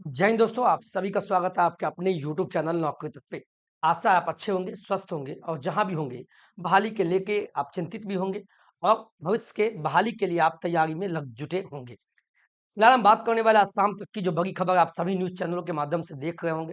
जय हिंद दोस्तों, आप सभी का स्वागत है आपके अपने यूट्यूब चैनल नौकरी तक पे। आशा है आप अच्छे होंगे, स्वस्थ होंगे और जहाँ भी होंगे, बहाली के लेके आप चिंतित भी होंगे और भविष्य के बहाली के लिए आप तैयारी में लग जुटे होंगे। फिलहाल हम बात करने वाले आज शाम तक की जो बड़ी खबर आप सभी न्यूज़ चैनलों के माध्यम से देख रहे होंगे।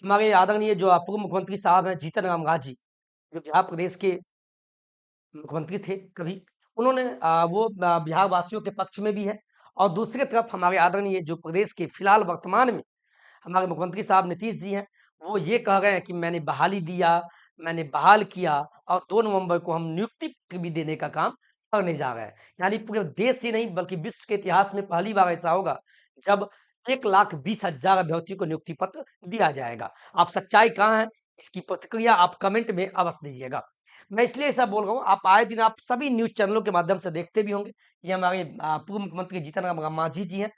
हमारे आदरणीय जो पूर्व मुख्यमंत्री साहब हैं जीतन राम मांझी, जो बिहार प्रदेश के मुख्यमंत्री थे कभी, उन्होंने बिहार वासियों के पक्ष में भी है और दूसरी तरफ हमारे आदरणीय जो प्रदेश के फिलहाल वर्तमान में हमारे मुख्यमंत्री साहब नीतीश जी हैं, वो ये कह रहे हैं कि मैंने बहाली दिया, मैंने बहाल किया और 2 नवंबर को हम नियुक्ति पत्र भी देने का काम करने जा रहे हैं। यानी पूरे देश ही नहीं बल्कि विश्व के इतिहास में पहली बार ऐसा होगा जब 1,20,000 अभ्यर्थियों को नियुक्ति पत्र दिया जाएगा। आप सच्चाई कहाँ है? इसकी प्रतिक्रिया आप कमेंट में अवश्य दीजिएगा। मैं इसलिए ऐसा बोल रहा हूँ, आप आए दिन आप सभी न्यूज़ चैनलों के माध्यम से देखते भी होंगे, ये हमारे पूर्व मुख्यमंत्री जीतन राम मांझी जी हैं।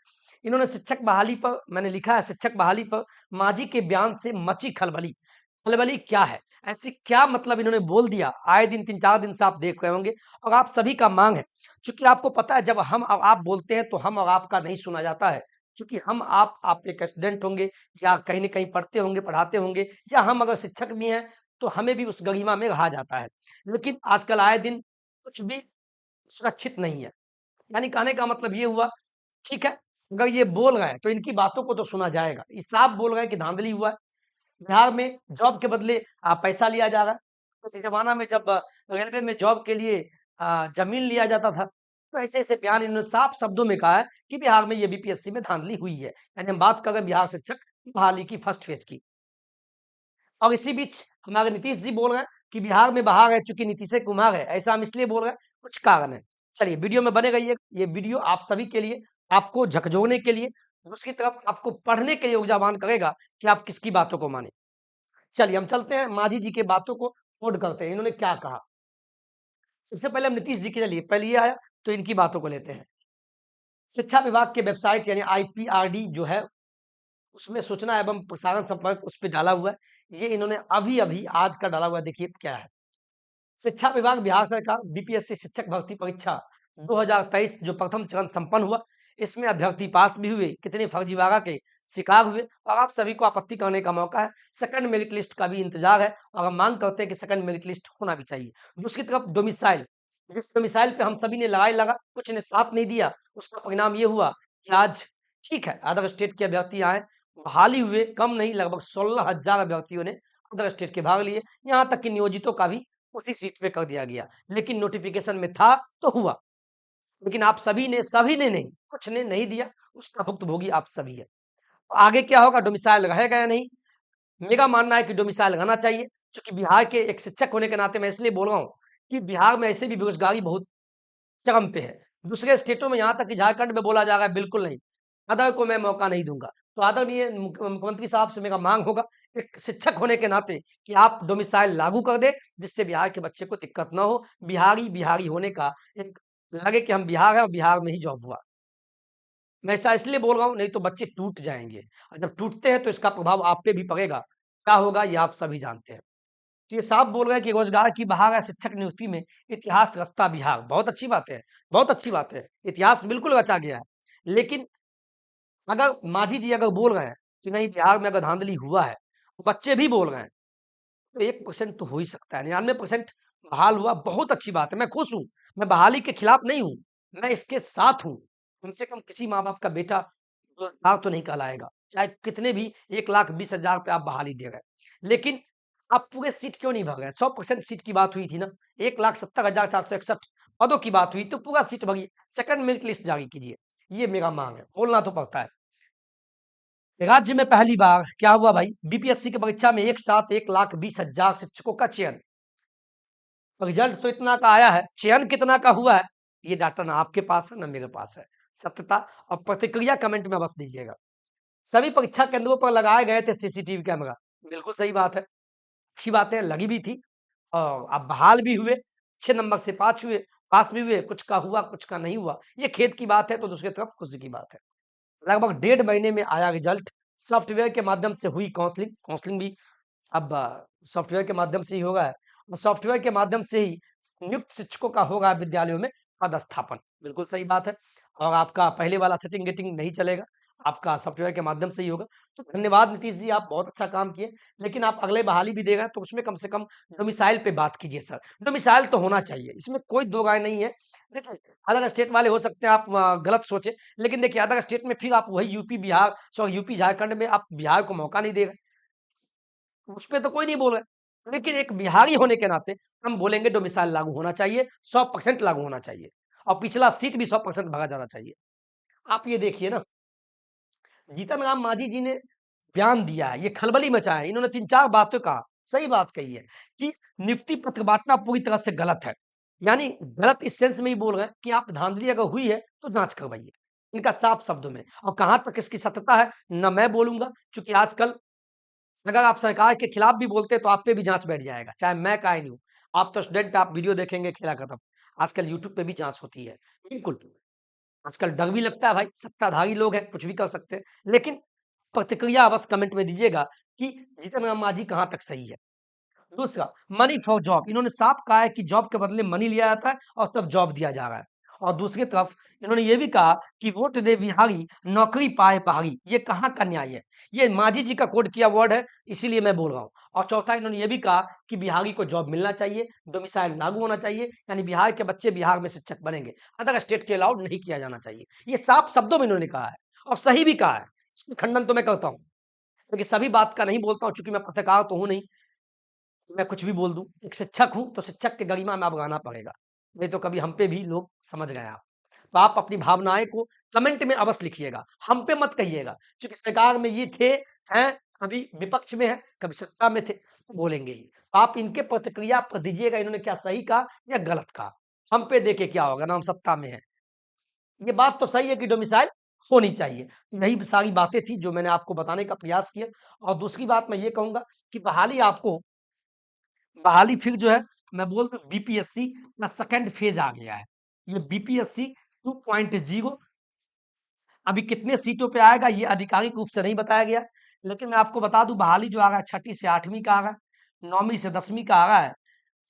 इन्होंने शिक्षक बहाली पर मैंने लिखा है शिक्षक बहाली पर मांझी के बयान से मची खलबली। खलबली क्या है? ऐसी क्या मतलब इन्होंने बोल दिया? आए दिन 3-4 दिन से आप देख रहे होंगे और आप सभी का मांग है। चूँकि आपको पता है जब हम और आप बोलते हैं तो हम और आपका नहीं सुना जाता है। चूँकि आप एक स्टूडेंट होंगे या कहीं न कहीं पढ़ते होंगे, पढ़ाते होंगे या हम अगर शिक्षक भी हैं तो हमें भी उस गरिमा में रहा जाता है। लेकिन आजकल आए दिन कुछ भी सुरक्षित नहीं है। यानी कहने का मतलब ये हुआ, ठीक है, अगर ये बोल रहे हैं तो इनकी बातों को तो सुना जाएगा। ये साफ बोल रहे हैं कि धांधली हुआ है। बिहार में जॉब के बदले पैसा लिया जा रहा है। तो ज़माना में जब रेलवे में जॉब के लिए ज़मीन लिया जाता था, तो ऐसे-ऐसे बयान इन्होंने साफ शब्दों में कहा है कि बिहार में ये बीपीएससी में धांधली हुई है। यानी हम बात कर रहे हैं बिहार शिक्षक बहाली की फर्स्ट फेज़ की। और इसी बीच हमारे नीतीश जी बोल रहे हैं कि बिहार में बहार है चूँकि नीतीश कुमार है। ऐसा हम इसलिए बोल रहे हैं, कुछ कारण है। चलिए वीडियो में बने रहिए। ये वीडियो आप सभी के लिए, आपको झकझोरने के लिए, दूसरी तरफ आपको पढ़ने के लिए ऊर्जावान करेगा कि आप किसकी बातों को मानें। चलिए हम चलते हैं मांझी जी की बातों को कोट करते हैं। इन्होंने क्या कहा? सबसे पहले हम नीतीश जी के चलिए पहले ये आया तो इनकी बातों को लेते हैं। शिक्षा विभाग के वेबसाइट यानी आईपीआरडी जो है उसमें सूचना एवं प्रसारण संपर्क उस पे डाला हुआ है। ये इन्होंने अभी-अभी आज का डाला हुआ है देखिए क्या है। शिक्षा विभाग बिहार सरकार बीपीएससी शिक्षक भर्ती परीक्षा 2023 जो प्रथम चरण संपन्न हुआ, इसमें अभ्यर्थी पास भी हुए, कितने फर्जीवाड़ा के शिकार हुए और आप सभी को आपत्ति करने का मौका है। सेकंड मेरिट लिस्ट का भी इंतजार है और हम मांग करते हैं कि सेकंड मेरिट लिस्ट होना भी चाहिए। दूसरी तरफ डोमिसाइल, जिस डोमिसाइल पे हम सभी ने लड़ाई लगा, कुछ ने साथ नहीं दिया, उसका परिणाम ये हुआ कि आज ठीक है, अदर स्टेट के अभ्यर्थी आए, बहाली हुए, कम नहीं लगभग 16,000 अभ्यर्थियों ने अदर स्टेट के भाग लिए, यहाँ तक कि नियोजितों का भी उसी सीट पे कर दिया गया। लेकिन नोटिफ़िकेशन में था तो हुआ। लेकिन आप सभी ने नहीं, कुछ ने नहीं दिया, उसका भुक्तभोगी आप सभी हैं। आगे क्या होगा डोमिसाइल रहेगा या नहीं? मेरा मानना है कि डोमिसाइल रहना चाहिए, चूँकि बिहार के एक शिक्षक होने के नाते मैं इसलिए बोल रहा हूँ कि बिहार में ऐसे भी बेरोज़गारी बहुत चरम पे है। दूसरे स्टेटों में यहाँ तक कि झारखंड में बोला जा रहा है बिल्कुल नहीं, अदर को मैं मौका नहीं दूँगा। तो आदरणीय मुख्यमंत्री साहब से मेरा माँग होगा, एक शिक्षक होने के नाते कि आप डोमिसाइल लागू कर दें, जिससे बिहार के बच्चे को दिक्कत ना हो। बिहारी, बिहारी होने का एक लगे कि हम बिहार हैं और बिहार में ही जॉब हुआ। मैं ऐसा इसलिए बोल रहा हूँ, नहीं तो बच्चे टूट जाएँगे और जब टूटते हैं तो इसका प्रभाव आप पे भी पड़ेगा। क्या होगा ये आप सभी जानते हैं। तो ये साफ बोल रहे हैं कि रोजगार की बहार है शिक्षक नियुक्ति में इतिहास रचता बिहार। बहुत अच्छी बात है, बहुत अच्छी बात है। इतिहास बिल्कुल रचा गया है। लेकिन अगर मांझी जी अगर बोल रहे हैं कि नहीं बिहार में अगर धांधली हुआ है, बच्चे भी बोल रहे हैं, तो 1% तो हो ही सकता है। 99% बहाल हुआ बहुत अच्छी बात है। मैं खुश हूँ, मैं बहाली के खिलाफ नहीं हूँ, मैं इसके साथ हूँ। कम से कम किसी माँ-बाप का बेटा बेरोजगार तो नहीं कहलाएगा। चाहे कितने भी 1,20,000 पे आप बहाली दे रहे हैं। लेकिन आप पूरे सीट क्यों नहीं भर रहे हैं? 100% सीट की बात हुई थी ना, 1,70,461 पदों की बात हुई तो पूरा सीट भरिए। सेकंड मेरिट लिस्ट जारी कीजिए। ये मेरा माँग है, बोलना तो पड़ता है। राज्य में पहली बार क्या हुआ भाई? बीपीएससी की परीक्षा में एक साथ 1,20,000 शिक्षकों का चयन। रिजल्ट तो इतना का आया है, चयन कितना का हुआ है, ये डाटा ना आपके पास है, ना मेरे पास है। सत्यता और प्रतिक्रिया कमेंट में बस दीजिएगा। सभी परीक्षा केंद्रों पर लगाए गए थे सीसीटीवी कैमरा। बिल्कुल सही बात है, अच्छी बात है, लगी भी थी और अब बहाल भी हुए, अच्छे नंबर से पास भी हुए, कुछ का हुआ, कुछ का नहीं हुआ। ये खेद की बात है तो दूसरी तरफ खुशी की बात है। लगभग डेढ़ महीने में आया रिजल्ट, सॉफ्टवेयर के माध्यम से हुई काउंसलिंग, काउंसलिंग भी अब सॉफ्टवेयर के माध्यम से ही होगा और सॉफ्टवेयर के माध्यम से ही नियुक्त शिक्षकों का होगा विद्यालयों में पदस्थापन। बिल्कुल सही बात है और आपका पहले वाला सेटिंग-गेटिंग नहीं चलेगा। आपका सॉफ्टवेयर के माध्यम से ही होगा। तो धन्यवाद नीतीश जी, आप बहुत अच्छा काम किए। लेकिन आप अगले बहाली भी दे रहे हैं तो उसमें कम से कम डोमिसाइल पे बात कीजिए सर। डोमिसाइल तो होना चाहिए, इसमें कोई दो राय नहीं है। देखिए, अदर स्टेट वाले हो सकते हैं आप गलत सोचें, लेकिन देखिए अदर स्टेट में फिर आप वही UP, Bihar sorry UP, Jharkhand में आप बिहार को मौका नहीं दे रहे। उसपे तो कोई नहीं बोल रहा है। लेकिन एक बिहारी होने के नाते हम बोलेंगे डोमिसाइल लागू होना चाहिए, 100% लागू होना चाहिए और पिछला सीट भी 100% भगा जाना चाहिए। आप ये देखिए ना, जीतन राम मांझी जी ने बयान दिया है, ये खलबली मचा है। इन्होंने 3-4 बातें कहा, सही बात कही है कि नियुक्ति पत्र बाँटना पूरी तरह से गलत है। यानी गलत इस सेंस में ही बोल रहे हैं कि आप धांधली अगर हुई है, तो जाँच करवाइए। इनका साफ शब्दों में और कहाँ तक इसकी सत्यता है, ना मैं बोलूँगा क्योंकि आजकल अगर आप सरकार के खिलाफ भी बोलते हैं, तो आप पे भी जाँच बैठ जाएगा, चाहे मैं काहे नहीं हूँ। आप तो स्टूडेंट आप वीडियो देखेंगे, खेला खत्म। आजकल यूट्यूब पे भी जाँच होती है। बिल्कुल, आजकल डर भी लगता है भाई, सत्ताधारी लोग हैं, कुछ भी कर सकते हैं। लेकिन प्रतिक्रिया अवश्य कमेंट में दीजिएगा कि जीतन राम मांझी कहाँ तक सही है। दूसरा, मनी फॉर जॉब, इन्होंने साफ कहा है कि जॉब के बदले मनी लिया जाता है और तब जॉब दिया जा रहा है। और दूसरी तरफ इन्होंने ये भी कहा कि वोट दे बिहारी, नौकरी पाए बाहरी। ये कहाँ का न्याय है? ये मांझी जी का कोट किया वर्ड है, इसीलिए मैं बोल रहा हूँ। और चौथा, इन्होंने ये भी कहा कि बिहारी को जॉब मिलना चाहिए, डोमिसाइल लागू होना चाहिए, यानी बिहार के बच्चे बिहार में शिक्षक बनेंगे। अदर स्टेट के अलाउड नहीं किया जाना चाहिए। ये साफ शब्दों में इन्होंने कहा है और सही भी कहा है। इसका खंडन तो मैं करता हूँ, क्योंकि सभी बात का नहीं बोलता हूँ, चूँकि मैं पत्रकार तो हूँ नहीं। मैं कुछ भी बोल दूँ। एक शिक्षक हूँ, तो शिक्षक की गरिमा में अवगाहना पड़ेगा। नहीं तो कभी हम पे भी लोग समझ गए आप। तो आप अपनी भावनाएँ को कमेंट में अवश्य लिखिएगा, हम पे मत कहिएगा। क्योंकि सरकार में ये थे, हैं, अभी विपक्ष में हैं, कभी सत्ता में थे, तो बोलेंगे ही। तो आप इनके प्रतिक्रिया आप दीजिएगा, इन्होंने क्या सही कहा या गलत कहा। हम पे देखिए क्या होगा ना, हम सत्ता में हैं। ये बात तो सही है कि डोमिसाइल होनी चाहिए। यही सारी बातें थी जो मैंने आपको बताने का प्रयास किया। और दूसरी बात मैं ये कहूँगा कि बहाली फिर जो है, मैं बोल दूं बीपीएससी का सेकंड फेज आ गया है। ये बीपीएससी 2.0 अभी कितने सीटों पे आएगा ये आधिकारिक रूप से नहीं बताया गया, लेकिन मैं आपको बता दूं बहाली जो आ रहा है, छठी से 8वीं का आ रहा है, 9वीं से 10वीं का आ रहा है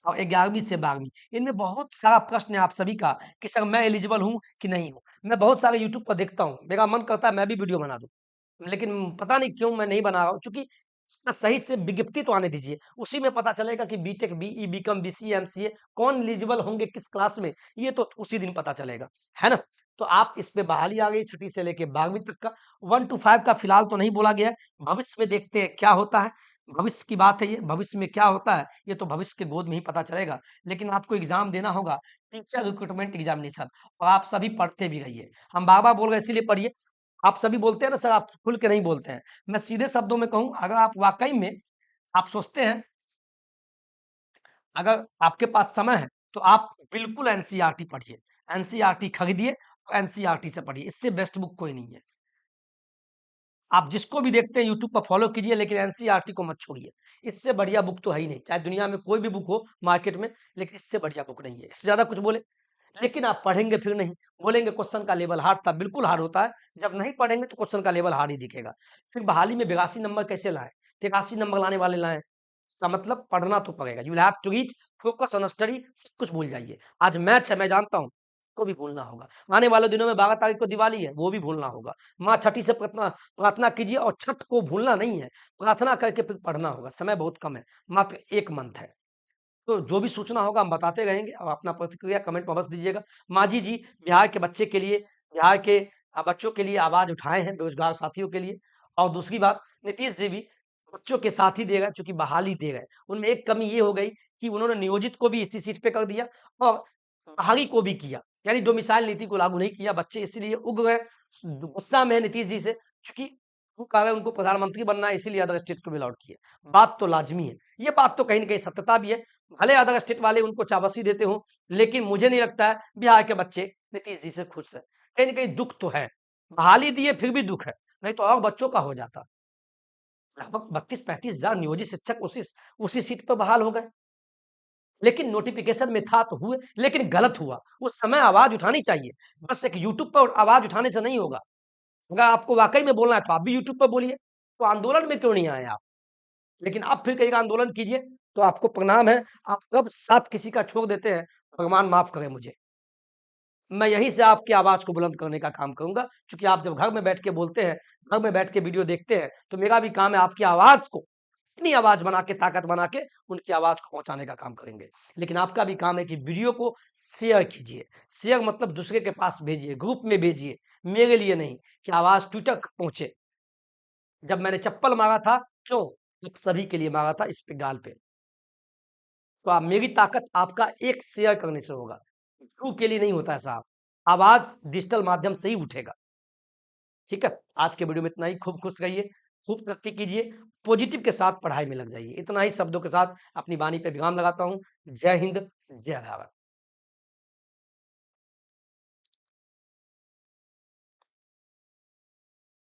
और 11वीं से 12वीं। इनमें बहुत सारा प्रश्न है आप सभी का कि सर मैं एलिजिबल हूँ कि नहीं हूँ। मैं बहुत सारे यूट्यूब पर देखता हूँ, मेरा मन करता है मैं भी वीडियो बना दूं, लेकिन पता नहीं क्यों मैं नहीं बना रहा हूँ, क्योंकि इसका सही से विज्ञप्ति तो आने दीजिए। उसी में पता चलेगा कि BTech, BE, BCom, BCA, MCA कौन एलिजिबल होंगे किस क्लास में, ये तो उसी दिन पता चलेगा, है ना? तो आप इस पे बहाली आ गई छठी से लेके 12वीं तक का। 1 टू 5 का फिलहाल तो नहीं बोला गया है, भविष्य में देखते हैं क्या होता है। भविष्य की बात है ये, भविष्य में क्या होता है, ये तो भविष्य के गोद में ही पता चलेगा। लेकिन आपको एग्ज़ाम देना होगा, टीचर रिक्रूटमेंट एग्ज़ामिनेशन, और आप सभी पढ़ते भी रहिए। हम बार-बार बोल रहे हैं इसीलिए पढ़िए। आप सभी बोलते हैं ना सर, आप खुल के नहीं बोलते हैं। मैं सीधे शब्दों में कहूँ, अगर आप वाक़ई में आप सोचते हैं, अगर आपके पास समय है, तो आप बिल्कुल एनसीईआरटी पढ़िए। एनसीईआरटी खरीदिए, एनसीईआरटी से पढ़िए, इससे बेस्ट बुक कोई नहीं है। आप जिसको भी देखते हैं यूट्यूब पर फॉलो कीजिए, लेकिन एनसीईआरटी को मत छोड़िए। इससे बढ़िया बुक तो है ही नहीं, चाहे दुनिया में कोई भी बुक हो मार्केट में, लेकिन इससे बढ़िया बुक नहीं है। इससे ज़्यादा कुछ बोले, लेकिन आप पढ़ेंगे फिर नहीं, बोलेंगे क्वेश्चन का लेवल हार्ड था, बिल्कुल हार्ड होता है। जब नहीं पढ़ेंगे तो क्वेश्चन का लेवल हार्ड ही दिखेगा। फिर बहाली में 82 नंबर कैसे लाएँ? 83 नंबर लाने वाले लाएँ। इसका मतलब पढ़ना तो पड़ेगा। You will have to read, focus on study, सब कुछ भूल जाइए। आज मैच है, मैं जानता हूँ, को भी भूलना होगा। आने वाले दिनों में 12 तारीख को दिवाली है, वो भी भूलना होगा। माँ छठी से प्रार्थना कीजिए और छठ को भूलना नहीं है, प्रार्थना करके फिर पढ़ना होगा। समय बहुत कम है, मात्र 1 मंथ है। तो जो भी सूचना होगा हम बताते रहेंगे और अपना प्रतिक्रिया कमेंट में अवश्य दीजिएगा। मांझी जी बिहार के बच्चे के लिए, बिहार के बच्चों के लिए आवाज़ उठाए हैं, बेरोज़गार साथियों के लिए। और दूसरी बात, नीतीश जी भी बच्चों के साथ ही दे रहे हैं, चूँकि बहाली दे रहे हैं। उनमें एक कमी ये हो गई कि उन्होंने नियोजित को भी इसी सीट पे कर दिया और बाहरी को भी किया, यानी डोमिसाइल नीति को लागू नहीं किया। बच्चे इसीलिए उग्र हैं, गुस्सा में है नीतीश जी से, चूँकि वो कह रहे हैं उनको प्रधानमंत्री बनना है, इसीलिए अदर स्टेट को भी अलॉट किया। बात तो लाज़मी है, ये बात तो कहीं न कहीं सत्यता भी है। भले अदर स्टेट वाले उनको चाबसी देते हों, लेकिन मुझे नहीं लगता है बिहार के बच्चे नीतीश जी से खुश हैं। कहीं न कहीं दुःख तो है। बहाली दिए फिर भी दुःख है, नहीं तो और बच्चों का हो जाता। लगभग 32-35 हज़ार नियोजित शिक्षक उसी सीट पर बहाल हो गए। लेकिन नोटिफ़िकेशन में था तो हुए, लेकिन गलत हुआ। उस समय आवाज़ उठानी चाहिए। बस एक यूट्यूब पर आवाज़ उठाने से नहीं होगा। अगर आपको वाक़ई में बोलना है तो आप भी यूट्यूब पर बोलिए। तो आंदोलन में क्यों नहीं आए आप? लेकिन आप फिर कहिएगा आंदोलन कीजिए, तो आपको प्रणाम है। आप कब साथ किसी का छोड़ देते हैं, भगवान माफ़ करे मुझे। मैं यहीं से आपकी आवाज़ को बुलंद करने का काम करूँगा, क्योंकि आप जब घर में बैठ के बोलते हैं, घर में बैठ के वीडियो देखते हैं, तो मेरा भी काम है आपकी आवाज़ को इतनी आवाज़ बना के, ताकत बना के उनकी आवाज़ को पहुँचाने का काम करेंगे। लेकिन आपका भी काम है कि वीडियो को शेयर कीजिए। शेयर मतलब दूसरे के पास भेजिए, ग्रुप में भेजिए, मेरे लिए नहीं कि आवाज़ ट्विटर तक पहुँचे। जब मैंने चप्पल मारा था, क्यों? जब सभी के लिए मारा था इस पे गाल पे। तो आप मेरी ताकत आपका एक शेयर करने से होगा। ग्रुप के लिए नहीं होता है साहब। आवाज़ डिजिटल माध्यम से ही उठेगा। ठीक है? आज के वीडियो में इतना ही। खूब खुश रहिए, खूब तरक्की कीजिए, पॉजिटिव के साथ पढ़ाई में लग जाइए। इतना ही शब्दों के साथ अपनी वाणी पे विराम लगाता हूँ। जय हिंद, जय भारत।